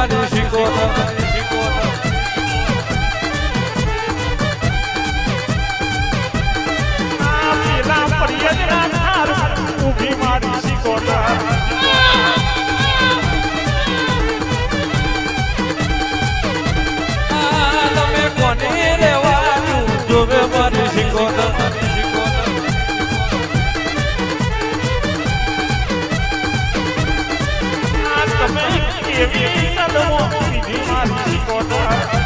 મારી શીખોતર પેલા પરિયજના થાર ઊભી મારી શીખોતર તમે કોને રેવાનું જોવે મારી શીખોતર તમે કેવી કદમો સીધી મારી શીખોતર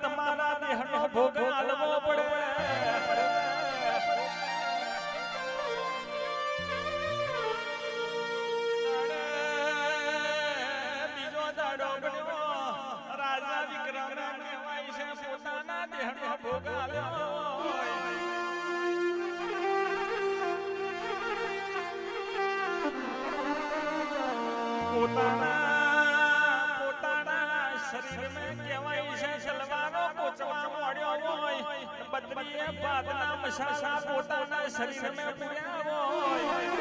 તમારા દેહનો ભોગ આલવો પડે બીજો દાડો બન્યો રાજા વિક્રમ કહેવાય છે પોતાના દેહનો ભોગ આલ્યો પોતાના શરીર में કહેવાય છે સલવાનો કોચવા મોડ્યો હોય બદરીએ બાદના મસાસા પોતાના શરીર में પૂર્યા હોય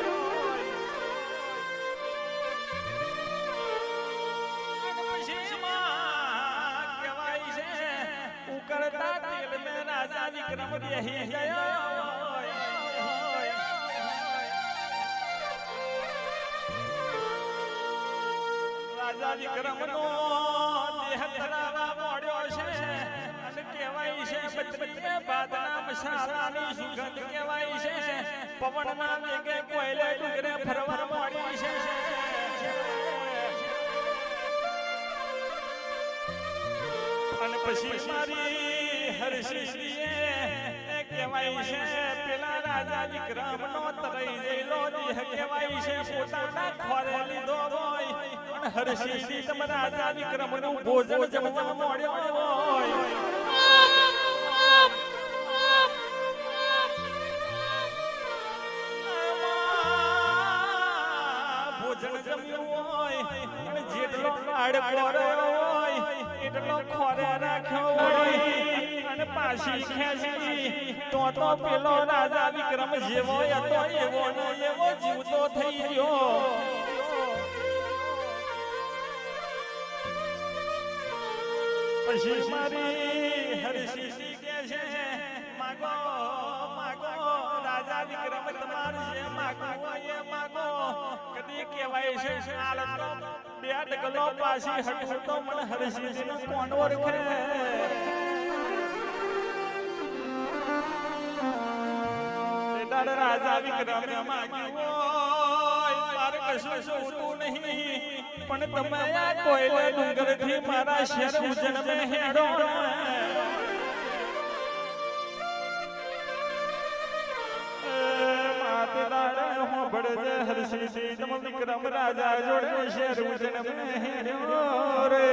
કહેવાય છે ઉકળતા તેલ में રાજા વિક્રમ બેહી ગયો રાજા વિક્રમનો દેહ ધરાવા મોડ્યો છે અને કહેવાય છે બત્રીએ બાદના મસાસાની સુગંધ કહેવાય છે પવનના વેગે કોયલે ડુંગરે ફરવા મોડી છે અને પછી મારી હરસિંહજીએ કહેવાય છે પેલા રાજા વિક્રમનો તરાઈ ગયેલો દેહ કહેવાય છે પોતાના ખોરે લીધો હોય હરસિંહજી તમે રાજા વિક્રમનું ભોજન જમવા મોડ્યો હોય ભોજન જમ્યું હોય અને જેટલો આડકો હોય એટલો ખોરે રાખ્યો હોય અને પાછી ખેંચી તો પેલો રાજા વિક્રમ જેવો હતો એવો ને એવો જીવતો થઈ ગયો પછી મારી હરસિંહજી કહે છે માગો માગો રાજા વિક્રમ તમારું જે માગો એ માગો કદી કહેવાય છે આલતો બે ડગલો પાછી હટવું તો મને હરસિંહજીનો કોણ ઓળખે રાજા વિક્રમ માગ્યું મારે કશું જોતું નહીં પણ તમે આ કોયલે ડુંગરથી મારા શેર ઉજન મે હેડો માતદારે હો બળજે હરસિંહજી તમ વિક્રમ રાજા જોડે શેર ઉજન મે હેડો રે